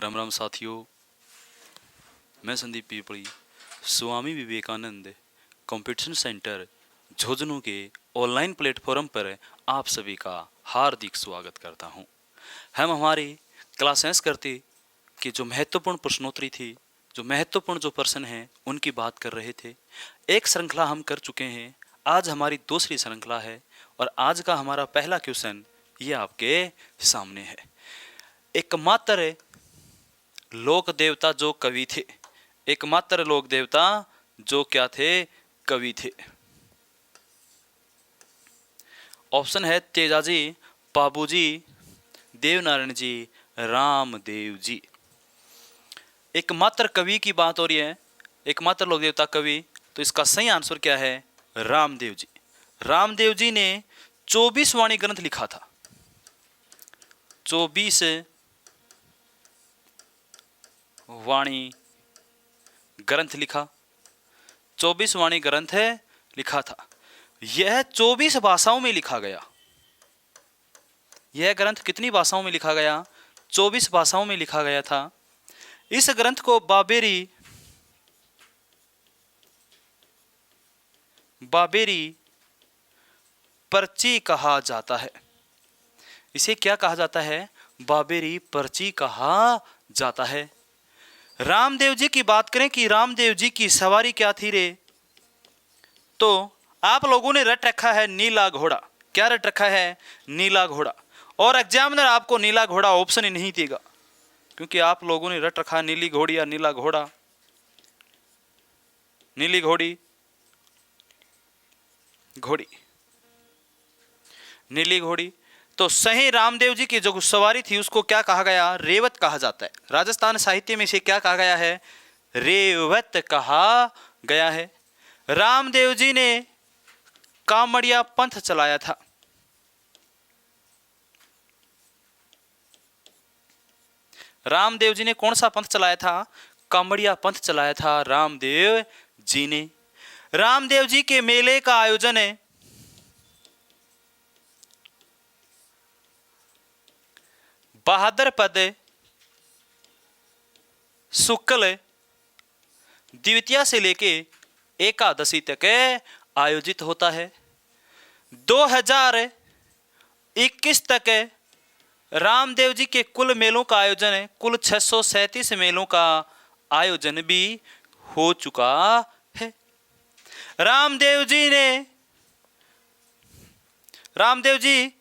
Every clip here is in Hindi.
राम राम साथियों, मैं संदीप पीपड़ी स्वामी विवेकानंद कंपटीशन सेंटर झुंझुनू के ऑनलाइन प्लेटफॉर्म पर आप सभी का हार्दिक स्वागत करता हूं। हम हमारी क्लासेस करते कि जो महत्वपूर्ण प्रश्नोत्तरी थी, जो महत्वपूर्ण जो प्रश्न हैं उनकी बात कर रहे थे। एक श्रृंखला हम कर चुके हैं, आज हमारी दूसरी श्रृंखला है और आज का हमारा पहला क्वेश्चन ये आपके सामने है। एकमात्र लोक देवता जो कवि थे, एकमात्र लोक देवता जो क्या थे, कवि थे। ऑप्शन है तेजाजी, बाबूजी, देवनारायण जी, रामदेव जी। एकमात्र कवि की बात हो रही है, एकमात्र लोक देवता कवि, तो इसका सही आंसर क्या है? रामदेव जी। रामदेव जी ने 24 वाणी ग्रंथ लिखा था। 24 वाणी ग्रंथ लिखा, 24 वाणी ग्रंथ लिखा था। यह 24 भाषाओं में लिखा गया। यह ग्रंथ कितनी भाषाओं में लिखा गया? 24 भाषाओं में लिखा गया था। इस ग्रंथ को बाबेरी पर्ची कहा जाता है। इसे क्या कहा जाता है? बाबेरी पर्ची कहा जाता है। रामदेव जी की बात करें कि रामदेव जी की सवारी क्या थी रे, तो आप लोगों ने रट रखा है नीला घोड़ा। क्या रट रखा है? नीला घोड़ा। और एग्जामिनर आपको नीला घोड़ा ऑप्शन ही नहीं देगा, क्योंकि आप लोगों ने रट रखा नीली घोड़ी या नीला घोड़ा, नीली घोड़ी, घोड़ी, नीली घोड़ी। तो सही रामदेव जी की जो सवारी थी उसको क्या कहा गया? रेवत कहा जाता है। राजस्थान साहित्य में इसे क्या कहा गया है? रेवत कहा गया है। रामदेव जी ने कामड़िया पंथ चलाया था। रामदेव जी ने कौन सा पंथ चलाया था? कामड़िया पंथ चलाया था रामदेव जी ने। रामदेव जी के मेले का आयोजन है बहादुरपद शुक्ल द्वितीया से लेके एकादशी तक आयोजित होता है। 2021 तक रामदेव जी के कुल मेलों का आयोजन है, कुल 637 मेलों का आयोजन भी हो चुका है। रामदेव जी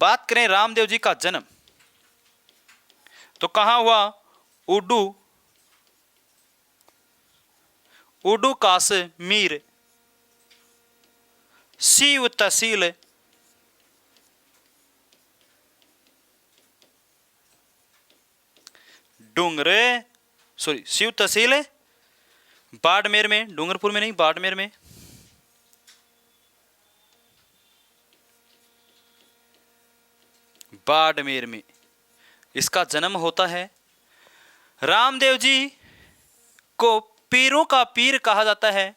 बात करें रामदेव जी का जन्म तो कहां हुआ? उडू काश्मीर, सीव तहसील सीव तहसील बाड़मेर में, डूंगरपुर में नहीं, बाड़मेर में। बाड़मेर में इसका जन्म होता है। रामदेव जी को पीरों का पीर कहा जाता है।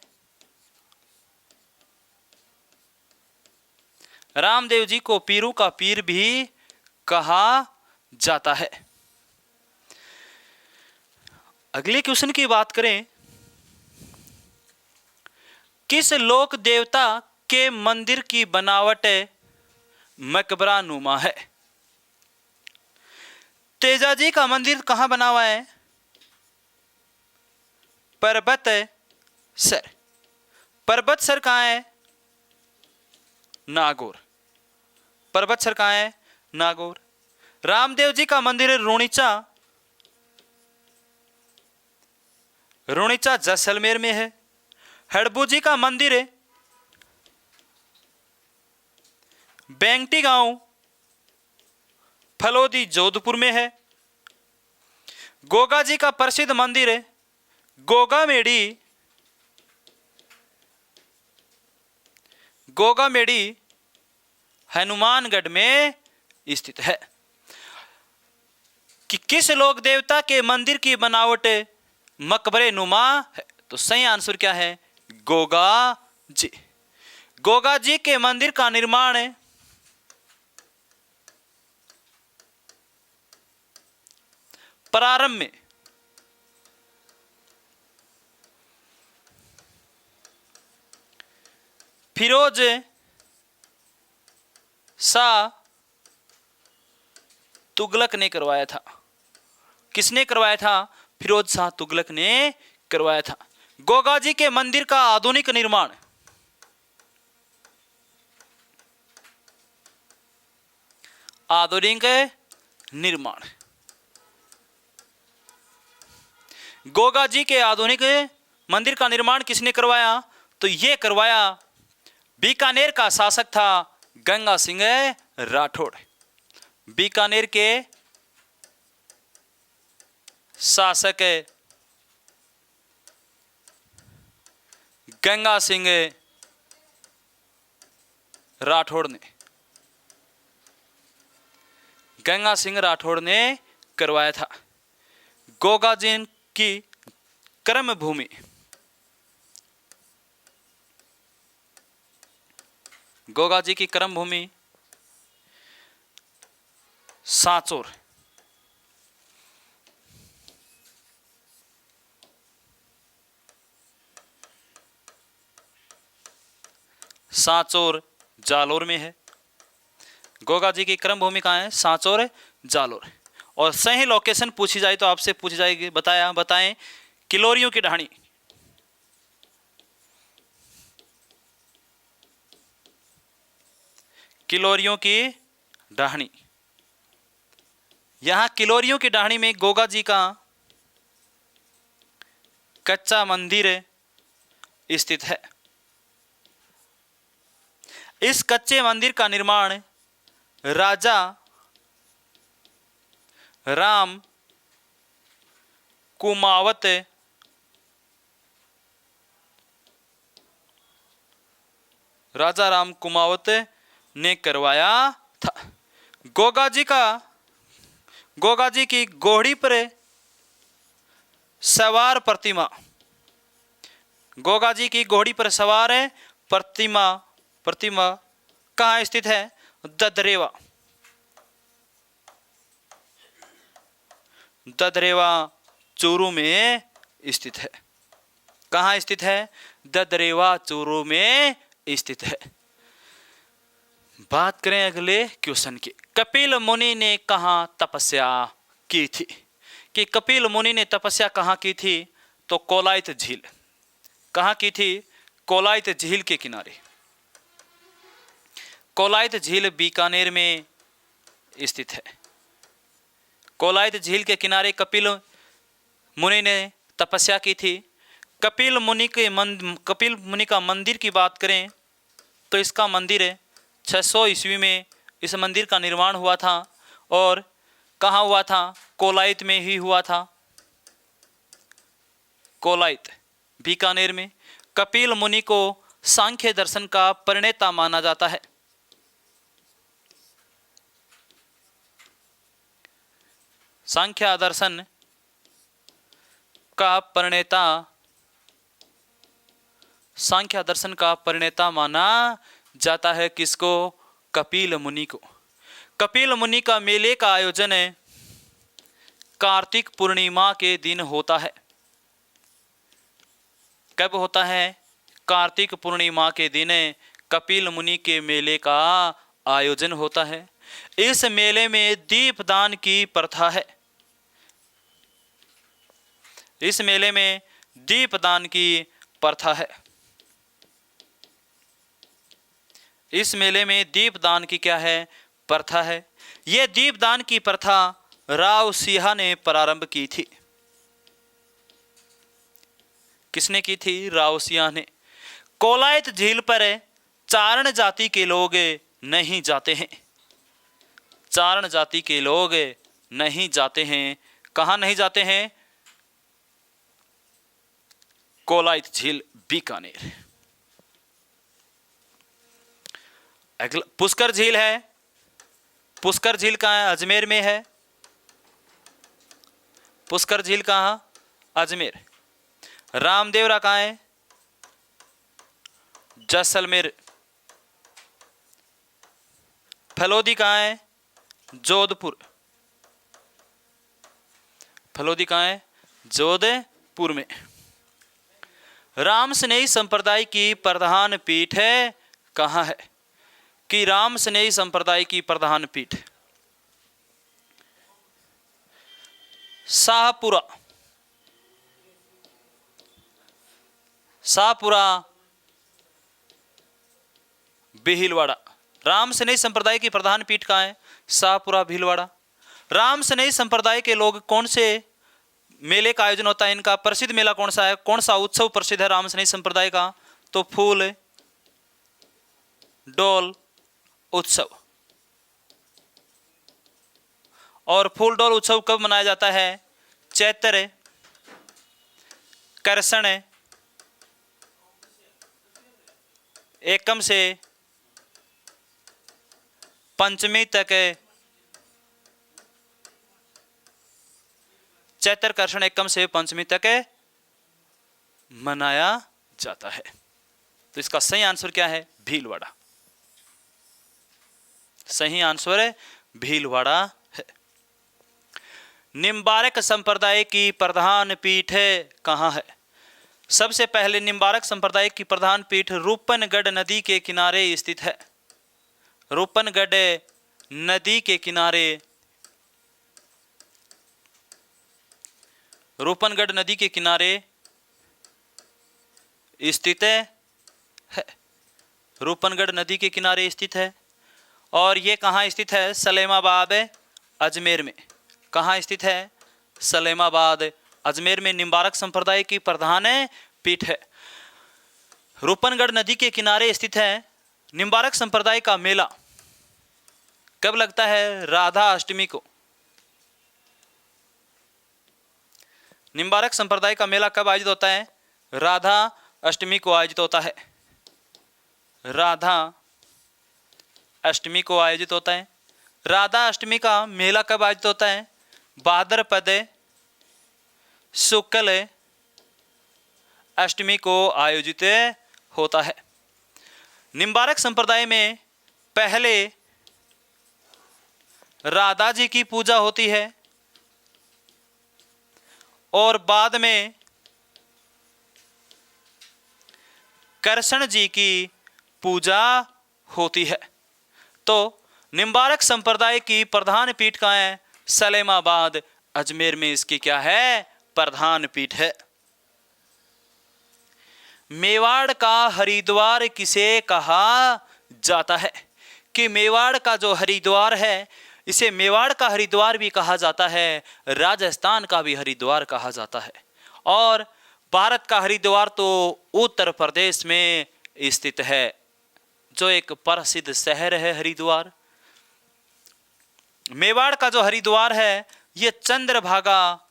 रामदेव जी को पीरों का पीर भी कहा जाता है। अगले क्वेश्चन की बात करें, किस लोक देवता के मंदिर की बनावट मकबरा नुमा है? तेजाजी का मंदिर कहां बना हुआ है? पर्वत सर। पर्वत सर कहां है? नागौर। पर्वत सर कहां है? नागौर। रामदेव जी का मंदिर रुणीचा जैसलमेर में है। हड़बू जी का मंदिर है बेंगटी गांव, फलोदी, जोधपुर में है। गोगा जी का प्रसिद्ध मंदिर है गोगा मेड़ी हनुमानगढ़ में स्थित है। कि किस लोक देवता के मंदिर की बनावट मकबरे नुमा है? तो सही आंसर क्या है? गोगा जी। गोगा जी के मंदिर का निर्माण प्रारंभ में फिरोज शाह तुगलक ने करवाया था। किसने करवाया था? फिरोज शाह तुगलक ने करवाया था। गोगा जी के मंदिर का आधुनिक निर्माण गोगा जी के आधुनिक मंदिर का निर्माण किसने करवाया? तो यह करवाया बीकानेर का शासक था गंगा सिंह राठौड़। बीकानेर के शासक गंगा सिंह राठौड़ ने करवाया था। गोगा जी की कर्म भूमि सांचौर जालोर में है। गोगा जी की कर्म भूमि कहाँ है? सांचौर जालोर। और सही लोकेशन पूछी जाए तो आपसे पूछी जाएगी, बताएं किलोरियों की ढाणी। किलोरियों की ढाणी, यहां किलोरियों की ढाणी में गोगा जी का कच्चा मंदिर स्थित है। इस कच्चे मंदिर का निर्माण राजा राम कुमावत ने करवाया था। गोगा जी की घोड़ी पर सवार प्रतिमा, गोगा जी की घोड़ी पर सवार प्रतिमा कहाँ स्थित है? ददरेवा चूरू में स्थित है। कहाँ स्थित है? ददरेवा चूरू में स्थित है। बात करें अगले क्वेश्चन की। कपिल मुनि ने कहाँ तपस्या की थी? कि कपिल मुनि ने तपस्या कहाँ की थी? तो कोलायत झील। कहाँ की थी? कोलायत झील के किनारे। कोलायत झील बीकानेर में स्थित है। कोलायत झील के किनारे कपिल मुनि ने तपस्या की थी। कपिल मुनि का मंदिर की बात करें तो इसका मंदिर 600 ईस्वी में इस मंदिर का निर्माण हुआ था। और कहाँ हुआ था? कोलायत में ही हुआ था। कोलायत बीकानेर में। कपिल मुनि को सांख्य दर्शन का प्रणेता माना जाता है। सांख्य दर्शन का प्रणेता माना जाता है। किसको? कपिल मुनि को। कपिल मुनि का मेले का आयोजन कार्तिक पूर्णिमा के दिन होता है। कब होता है? कार्तिक पूर्णिमा के दिन कपिल मुनि के मेले का आयोजन होता है। इस मेले में दीपदान की प्रथा है। इस मेले में दीपदान की प्रथा है। इस मेले में दीपदान की क्या है? प्रथा है। यह दीपदान की प्रथा राव सिंह ने प्रारंभ की थी। किसने की थी? राव सिंह ने। कोलायत झील पर चारण जाति के लोग नहीं जाते हैं। चारण जाति के लोग नहीं जाते हैं। कहां नहीं जाते हैं? कोलायत झील बीकानेर। अगला पुष्कर झील है। पुष्कर झील कहाँ है? अजमेर में है। पुष्कर झील कहाँ? अजमेर। रामदेवरा कहाँ है? जैसलमेर। फलोदी कहाँ है? जोधपुर। फलोदी कहाँ है? जोधपुर में। राम स्नेही संप्रदाय की प्रधान पीठ है कहाँ है? कि राम स्नेही संप्रदाय की प्रधान पीठ शाहपुरा, शाहपुरा भीलवाड़ा। राम स्नेही संप्रदाय की प्रधान पीठ कहाँ है? शाहपुरा भीलवाड़ा। राम स्नेही संप्रदाय के लोग कौन से मेले का आयोजन होता है? इनका प्रसिद्ध मेला कौन सा है? कौन सा उत्सव प्रसिद्ध है राम स्नेही संप्रदाय का? तो फूल डोल उत्सव। और फूल डोल उत्सव कब मनाया जाता है? चैत्र कृष्ण एकम से पंचमी तक, चैत्र कृष्ण एकम से पंचमी तक मनाया जाता है। तो इसका सही आंसर क्या है? भीलवाड़ा। सही आंसर है भीलवाड़ा है। निम्बारक संप्रदाय की प्रधान पीठ कहाँ है? सबसे पहले निम्बारक संप्रदाय की प्रधान पीठ रूपनगढ़ नदी के किनारे स्थित है। रूपनगढ़ नदी के किनारे, रूपनगढ़ नदी के किनारे स्थित है। रूपनगढ़ नदी के किनारे स्थित है। और ये कहाँ स्थित है? सलेमाबाद अजमेर में। कहाँ स्थित है? सलेमाबाद अजमेर में निम्बारक संप्रदाय की प्रधान पीठ है। रूपनगढ़ नदी के किनारे स्थित है। निम्बारक संप्रदाय का मेला कब लगता है? राधा अष्टमी को। निम्बारक संप्रदाय का मेला कब आयोजित होता है? राधा अष्टमी को आयोजित होता है। राधा अष्टमी को आयोजित होता है। राधा अष्टमी का मेला कब आयोजित होता है? भाद्रपद शुक्ल अष्टमी को आयोजित होता है। निम्बारक संप्रदाय में पहले राधा जी की पूजा होती है और बाद में कृष्ण जी की पूजा होती है। तो निम्बारक संप्रदाय की प्रधान पीठ कहाँ है? सलेमाबाद अजमेर में इसकी क्या है? प्रधान पीठ है। मेवाड़ का हरिद्वार किसे कहा जाता है? कि मेवाड़ का जो हरिद्वार है इसे मेवाड़ का हरिद्वार भी कहा जाता है, राजस्थान का भी हरिद्वार कहा जाता है। और भारत का हरिद्वार तो उत्तर प्रदेश में स्थित है, जो एक प्रसिद्ध शहर है हरिद्वार। मेवाड़ का जो हरिद्वार है ये चंद्रभागा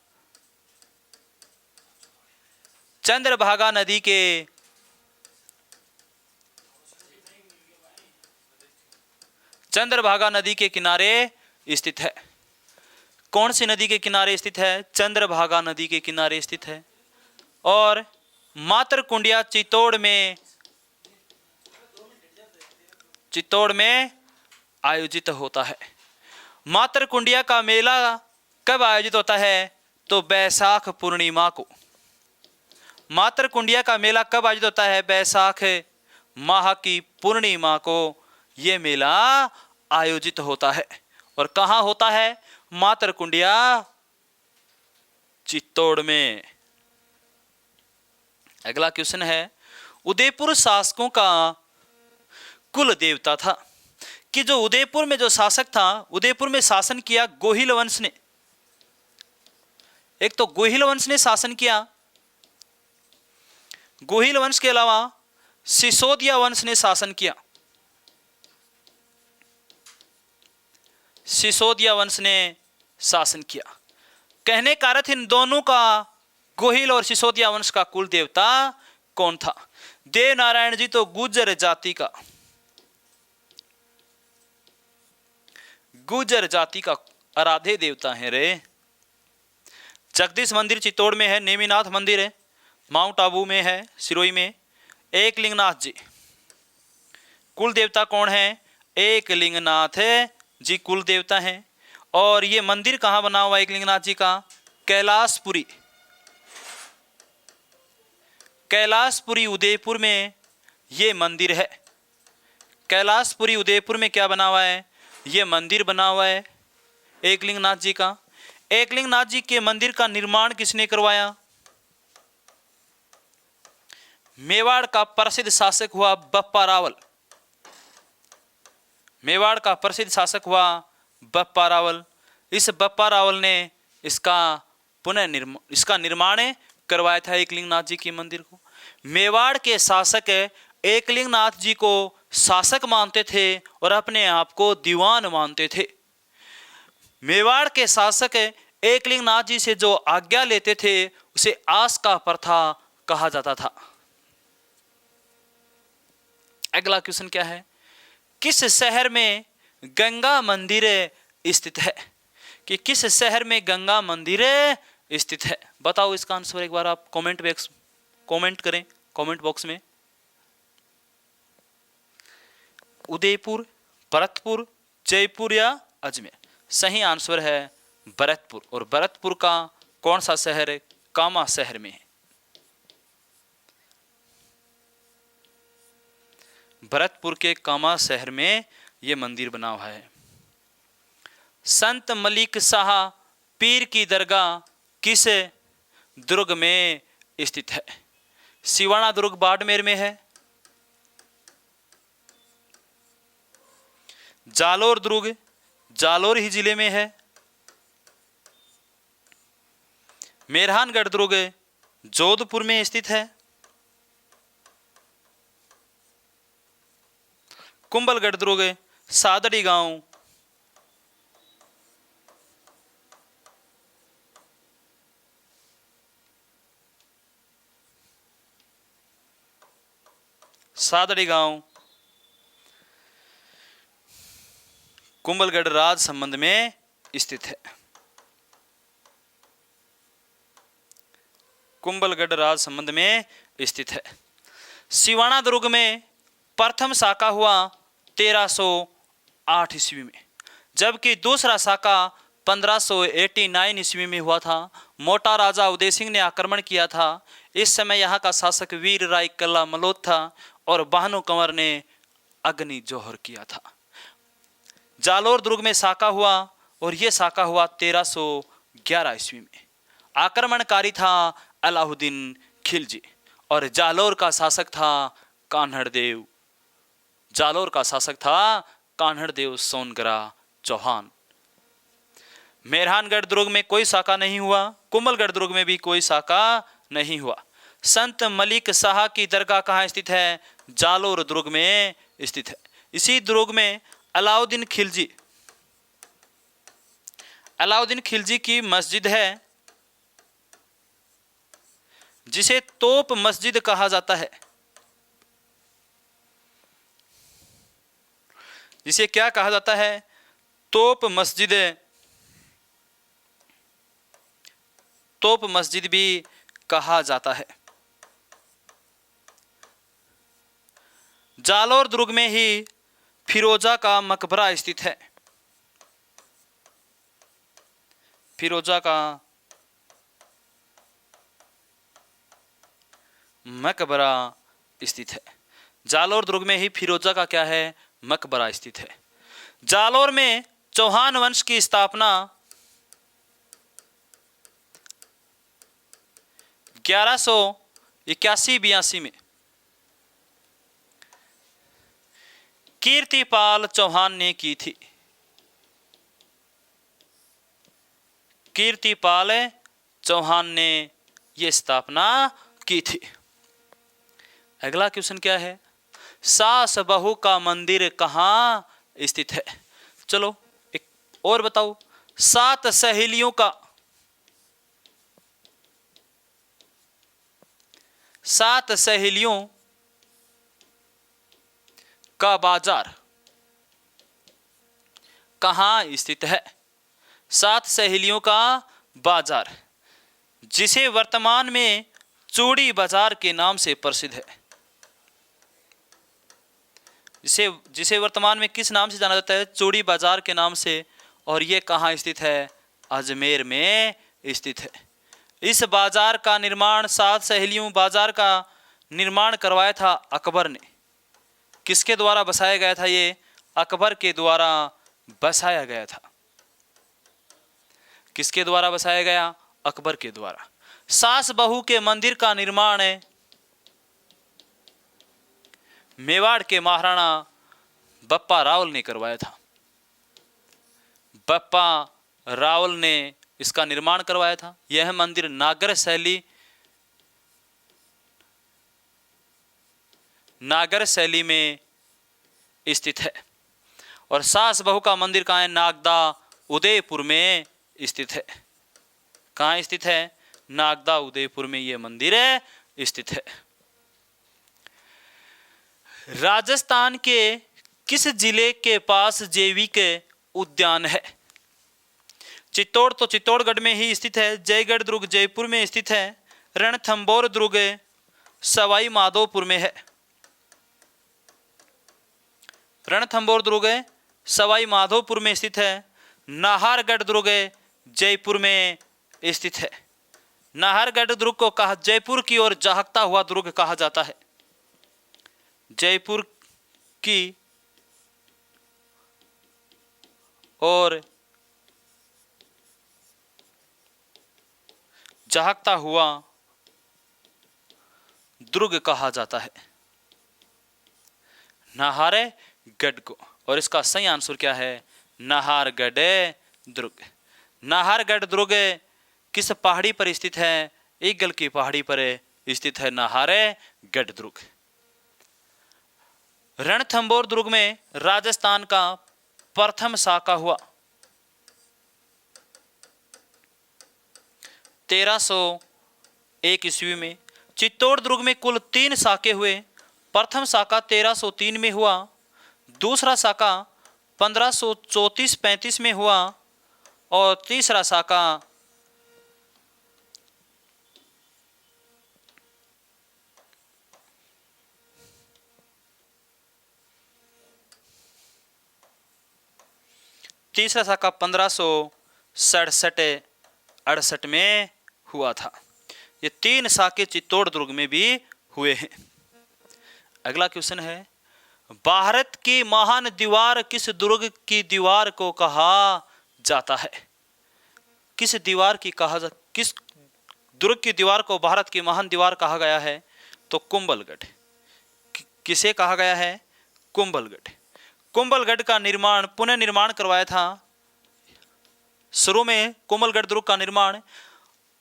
नदी के किनारे स्थित है। कौन सी नदी के किनारे स्थित है? चंद्रभागा नदी के किनारे स्थित है। और मातरकुंडिया चित्तौड़ में आयोजित होता है। मातरकुंडिया का मेला कब आयोजित होता है? तो बैसाख पूर्णिमा को। मातरकुंडिया का मेला कब आयोजित होता है? बैसाख माह की पूर्णिमा को यह मेला आयोजित होता है। और कहाँ होता है? मातरकुंडिया चित्तौड़ में। अगला क्वेश्चन है, उदयपुर शासकों का कुल देवता था। कि जो उदयपुर में जो शासक था, उदयपुर में शासन किया गोहिल वंश ने। एक तो गोहिल वंश ने शासन किया, गोहिल वंश के अलावा सिसोदिया वंश ने शासन किया। सिसोदिया वंश ने शासन किया। कहने का अर्थ इन दोनों का, गोहिल और सिसोदिया वंश का कुल देवता कौन था? देव नारायण जी तो गुर्जर जाति का आराध्य देवता है रे। जगदीश मंदिर चित्तौड़ में है, नेमिनाथ मंदिर है माउंट आबू में है, सिरोही में। एकलिंगनाथ जी कुल देवता कौन है? एकलिंगनाथ जी कुल देवता हैं। और ये मंदिर कहाँ बना हुआ एकलिंगनाथ जी का? कैलाशपुरी। कैलाशपुरी उदयपुर में ये मंदिर है। कैलाशपुरी उदयपुर में क्या बना हुआ है? ये मंदिर बना हुआ है एकलिंगनाथ जी का। एकलिंगनाथ जी के मंदिर का निर्माण किसने करवाया? मेवाड़ का प्रसिद्ध शासक हुआ बप्पा रावल। मेवाड़ का प्रसिद्ध शासक हुआ बप्पा रावल। इस बप्पा रावल ने इसका निर्माण करवाया था एकलिंगनाथ जी के मंदिर को। मेवाड़ के शासक एकलिंगनाथ जी को शासक मानते थे और अपने आप को दीवान मानते थे। मेवाड़ के शासक एकलिंगनाथ जी से जो आज्ञा लेते थे उसे आस का प्रथा कहा जाता था। अगला क्वेश्चन क्या है? किस शहर में गंगा मंदिर स्थित है? कि किस शहर में गंगा मंदिर स्थित है? बताओ इसका आंसर एक बार आप कमेंट करें कमेंट बॉक्स में। उदयपुर, भरतपुर, जयपुर या अजमेर? सही आंसर है भरतपुर। और भरतपुर का कौन सा शहर? कामा शहर में है। भरतपुर के कामा शहर में यह मंदिर बना हुआ है। संत मलिक शाह पीर की दरगाह किस दुर्ग में स्थित है? सिवाना दुर्ग बाड़मेर में है। जालोर दुर्ग जालोर ही जिले में है। मेरहानगढ़ दुर्ग जोधपुर में स्थित है। कुंभलगढ़ दुर्ग सादड़ी गांव कुंभलगढ़ राज संबंध में स्थित है। कुंभलगढ़ राज संबंध में स्थित है। सिवाना दुर्ग में प्रथम शाखा हुआ 1308 ईस्वी में, जबकि दूसरा शाखा 1589 ईस्वी में हुआ था। मोटा राजा उदय सिंह ने आक्रमण किया था। इस समय यहाँ का शासक वीर राय कल्ला मलोद था और भानु कंवर ने अग्नि जोहर किया था। जालोर दुर्ग में शाखा हुआ और यह शाखा हुआ 1311 ईस्वी में। आक्रमणकारी था अलाउद्दीन खिलजी और जालोर का शासक था कान्हड़देव। जालोर का शासक था कान्हड़देव सोनगरा चौहान। मेरहानगढ़ दुर्ग में कोई शाखा नहीं हुआ। कुंभलगढ़ दुर्ग में भी कोई शाखा नहीं हुआ। संत मलिक शाह की दरगाह कहाँ स्थित है? जालोर दुर्ग में स्थित है। इसी दुर्ग में अलाउद्दीन खिलजी की मस्जिद है, जिसे तोप मस्जिद कहा जाता है। जिसे क्या कहा जाता है? तोप मस्जिद। तोप मस्जिद भी कहा जाता है। जालोर दुर्ग में ही फिरोजा का मकबरा स्थित है। फिरोजा का मकबरा स्थित है। जालोर दुर्ग में ही फिरोजा का क्या है? मकबरा स्थित है। जालोर में चौहान वंश की स्थापना 1181-82 में कीर्तिपाल चौहान ने की थी। कीर्तिपाल चौहान ने यह स्थापना की थी। अगला क्वेश्चन क्या है? सास बहू का मंदिर कहाँ स्थित है? चलो एक और बताओ। 7 सहेलियों का 7 सहेलियों का बाजार कहाँ स्थित है? 7 सहेलियों का बाजार, जिसे वर्तमान में चूड़ी बाजार के नाम से प्रसिद्ध है। जिसे वर्तमान में किस नाम से जाना जाता है? चूड़ी बाजार के नाम से। और ये कहाँ स्थित है? अजमेर में स्थित है। इस बाजार का निर्माण 7 सहेलियों बाजार का निर्माण करवाया था अकबर ने। किसके द्वारा बसाया गया था? ये अकबर के द्वारा बसाया गया था। किसके द्वारा बसाया गया? अकबर के द्वारा। सास बहू के मंदिर का निर्माण मेवाड़ के महाराणा बप्पा रावल ने करवाया था। बप्पा रावल ने इसका निर्माण करवाया था। यह मंदिर नागर शैली में स्थित है। और सास बहू का मंदिर कहाँ है? नागदा उदयपुर में स्थित है। कहाँ स्थित है? नागदा उदयपुर में यह मंदिर स्थित है। राजस्थान के किस जिले के पास जैविक उद्यान है? चित्तौड़ तो चित्तौड़गढ़ में ही स्थित है। जयगढ़ दुर्ग जयपुर में स्थित है। रणथंभौर दुर्ग सवाई माधोपुर में है। रणथंभौर दुर्ग सवाई माधोपुर में स्थित है। नाहरगढ़ दुर्ग जयपुर में स्थित है। नाहरगढ़ दुर्ग को कहा जयपुर की ओर जागता हुआ दुर्ग कहा जाता है। जयपुर की और जागता हुआ दुर्ग कहा जाता है नाहरगढ़ को। और इसका सही आंसर क्या है? नाहरगढ़ दुर्ग। नाहरगढ़ दुर्ग किस पहाड़ी पर स्थित है? ईगल की पहाड़ी पर स्थित है नाहरगढ़ दुर्ग। रणथंभौर दुर्ग में राजस्थान का प्रथम साका हुआ 1301 ईस्वी में। चित्तौड़ दुर्ग में कुल 3 साके हुए। प्रथम साका 1303 में हुआ। दूसरा साका 1534-35 में हुआ। और तीसरा साका 1567-68 में हुआ था। ये 3 साके चित्तौड़ दुर्ग में भी हुए हैं। अगला क्वेश्चन है, भारत की महान दीवार किस दुर्ग की दीवार को कहा जाता है? किस दुर्ग की दीवार को भारत की महान दीवार कहा गया है? तो कुंभलगढ़। किसे कहा गया है? कुंभलगढ़। कुंभलगढ़ का निर्माण पुनः निर्माण करवाया था। शुरू में कुंभलगढ़ दुर्ग का निर्माण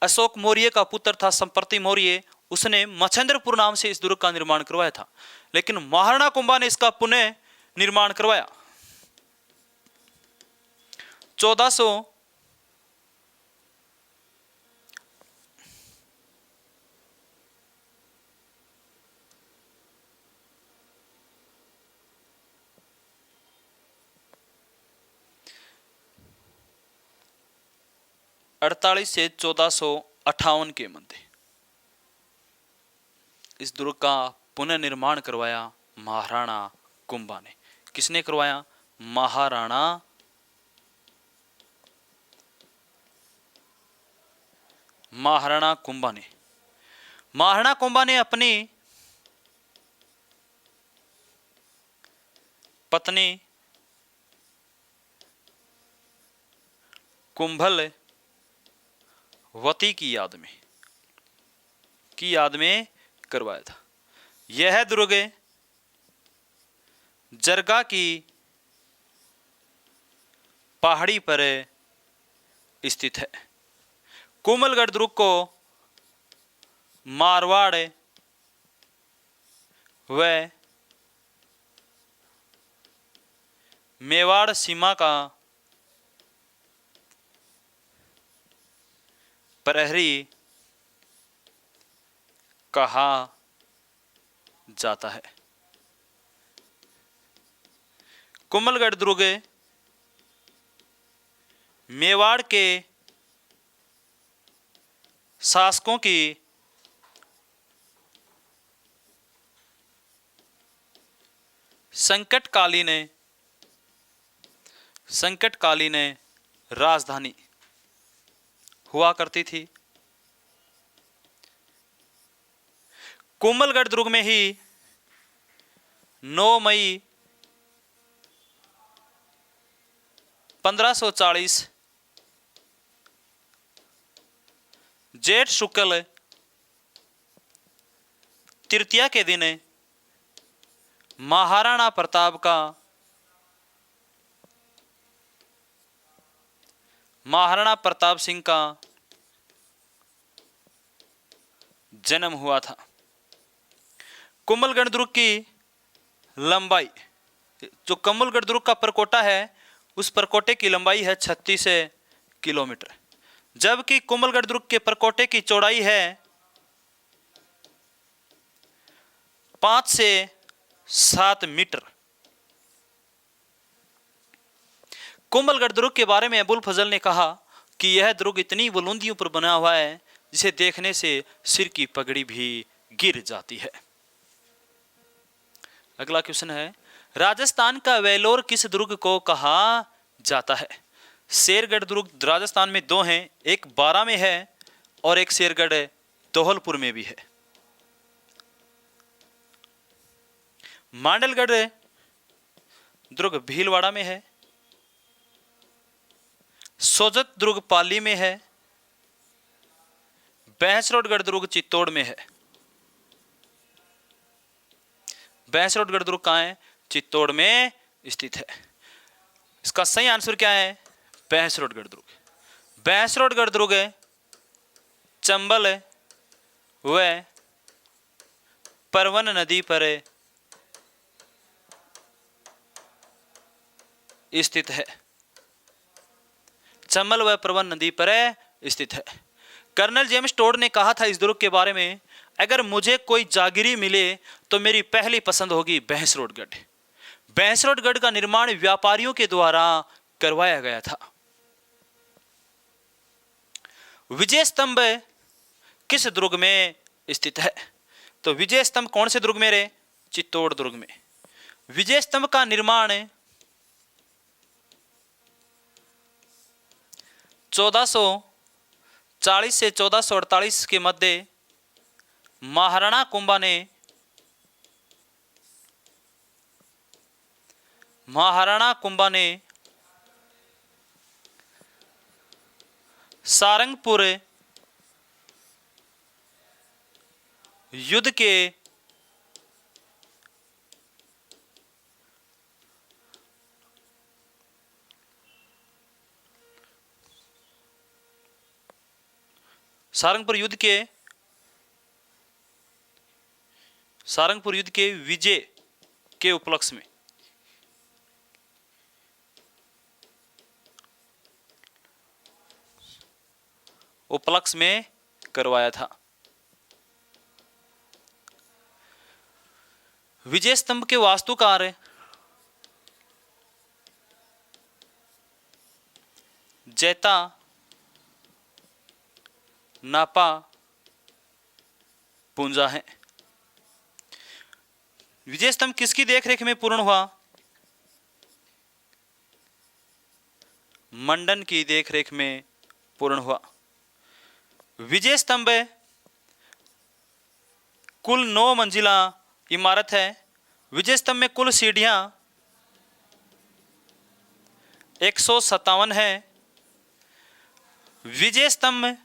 अशोक मौर्य का पुत्र था संप्रति मौर्य, उसने मच्छेंद्रपुर नाम से इस दुर्ग का निर्माण करवाया था। लेकिन महाराणा कुंभा ने इसका पुनः निर्माण करवाया। 1448 से 1458 के मध्य इस दुर्ग का पुनः निर्माण करवाया महाराणा कुंभा ने। किसने करवाया? महाराणा कुंभा ने। महाराणा कुंभा ने अपनी पत्नी कुंभलवती की याद में करवाया था। यह दुर्ग जरगा की पहाड़ी पर स्थित है। कुंभलगढ़ दुर्ग को मारवाड़ व मेवाड़ सीमा का प्रहरी कहा जाता है। कुंभलगढ़ दुर्ग मेवाड़ के शासकों की संकटकालीन राजधानी हुआ करती थी। कोमलगढ़ दुर्ग में ही 9 मई 1540 जेठ शुक्ल तृतीया के दिन महाराणा प्रताप सिंह का जन्म हुआ था। कोमलगढ़ दुर्ग की लंबाई, जो कोमलगढ़ दुर्ग का परकोटा है, उस परकोटे की लंबाई है 36 किलोमीटर, जबकि कोमलगढ़ दुर्ग के परकोटे की चौड़ाई है 5 से 7 मीटर। कोमलगढ़ दुर्ग के बारे में अबुल फजल ने कहा कि यह दुर्ग इतनी बुलंदियों पर बना हुआ है जिसे देखने से सिर की पगड़ी भी गिर जाती है। अगला क्वेश्चन है, राजस्थान का वेलोर किस दुर्ग को कहा जाता है? शेरगढ़ दुर्ग राजस्थान में 2 हैं, एक बारां में है और एक शेरगढ़ धौलपुर में भी है। मांडलगढ़ दुर्ग भीलवाड़ा में है। सोजत दुर्ग पाली में है। बहसरोडगढ़ दुर्ग चित्तौड़ में है। बहसरोडगढ़ दुर्ग कहाँ है? चित्तौड़ में स्थित है। इसका सही आंसर क्या है? बहसरोडगढ़ दुर्ग। बहसरोडगढ़ दुर्ग चंबल व परवन नदी पर स्थित है। चंबल व परवन नदी पर स्थित है। कर्नल जेम्स टोड ने कहा था इस दुर्ग के बारे में, अगर मुझे कोई जागीरी मिले तो मेरी पहली पसंद होगी बहसरोडगढ़। बहसरोडगढ़ का निर्माण व्यापारियों के द्वारा करवाया गया था। विजय स्तंभ किस दुर्ग में स्थित है? तो विजय स्तंभ कौन से दुर्ग में रहे? चित्तौड़ दुर्ग में। विजय स्तंभ का निर्माण 1440 से 1448 के मध्य महाराणा कुंभा ने सारंगपुर युद्ध के सारंगपुर युद्ध के विजय के उपलक्ष्य में करवाया था। विजय स्तंभ के वास्तुकार जैता नापा पूंजा है। विजय स्तंभ किसकी देखरेख में पूर्ण हुआ? मंडन की देखरेख में पूर्ण हुआ। विजय स्तंभ कुल 9 मंजिला इमारत है। विजय स्तंभ में कुल सीढ़ियां 157 है। विजय स्तंभ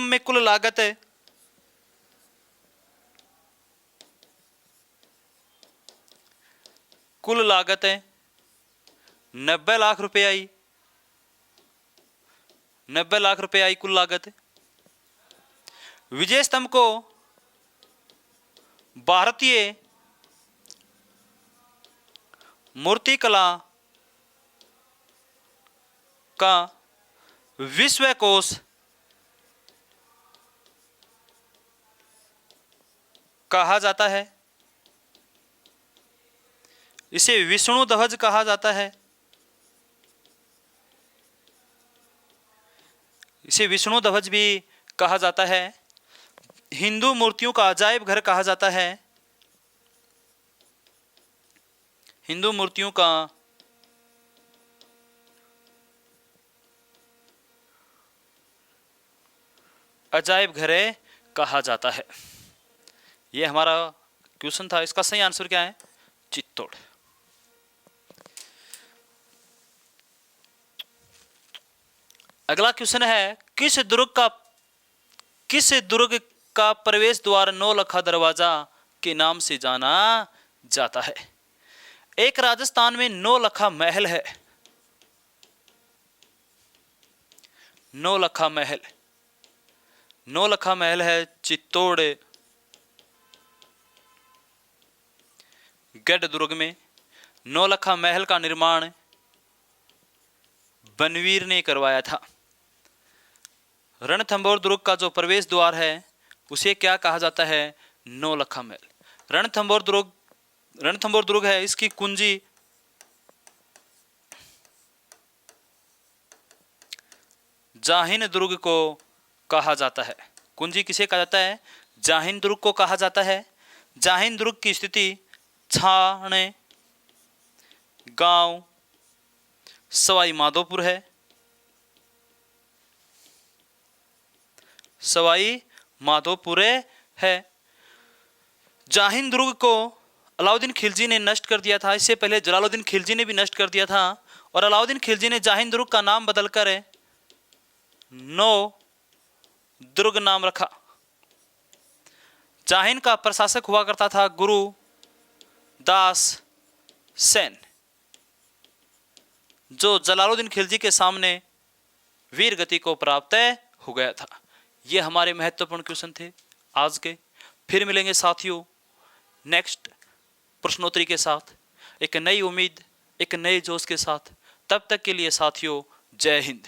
में कुल लागत 90 लाख रुपए आई। 90 लाख रुपए आई कुल लागत। विजय स्तंभ को भारतीय मूर्तिकला का विश्वकोश कहा जाता है। इसे विष्णु ध्वज कहा जाता है। इसे विष्णु ध्वज भी कहा जाता है। हिंदू मूर्तियों का अजायब घर कहा जाता है। हिंदू मूर्तियों का अजायब घरे कहा जाता है। यह हमारा क्वेश्चन था। इसका सही आंसर क्या है? चित्तौड़। अगला क्वेश्चन है, किस दुर्ग का प्रवेश द्वार नौलखा दरवाजा के नाम से जाना जाता है? एक राजस्थान में नौलखा महल है। नौलखा महल है चित्तौड़ गढ़ दुर्ग में। नौलखा महल का निर्माण बनवीर ने करवाया था। रणथंभौर दुर्ग का जो प्रवेश द्वार है उसे क्या कहा जाता है? नौलखा महल। रणथंभौर दुर्ग है, इसकी कुंजी जाहिन दुर्ग को कहा जाता है। कुंजी किसे कहा जाता है? जाहिन दुर्ग को कहा जाता है। जाहिन दुर्ग की स्थिति छाणे गांव सवाई माधोपुर है। सवाई माधोपुर है। जाहिन दुर्ग को अलाउद्दीन खिलजी ने नष्ट कर दिया था। इससे पहले जलालुद्दीन खिलजी ने भी नष्ट कर दिया था और अलाउद्दीन खिलजी ने जाहिन दुर्ग का नाम बदलकर नौ दुर्ग नाम रखा। जाहिन का प्रशासक हुआ करता था गुरु दास सेन, जो जलालुद्दीन खिलजी के सामने वीर गति को प्राप्त हो गया था। ये हमारे महत्वपूर्ण क्वेश्चन थे आज के। फिर मिलेंगे साथियों नेक्स्ट प्रश्नोत्तरी के साथ, एक नई उम्मीद, एक नए जोश के साथ। तब तक के लिए साथियों, जय हिंद।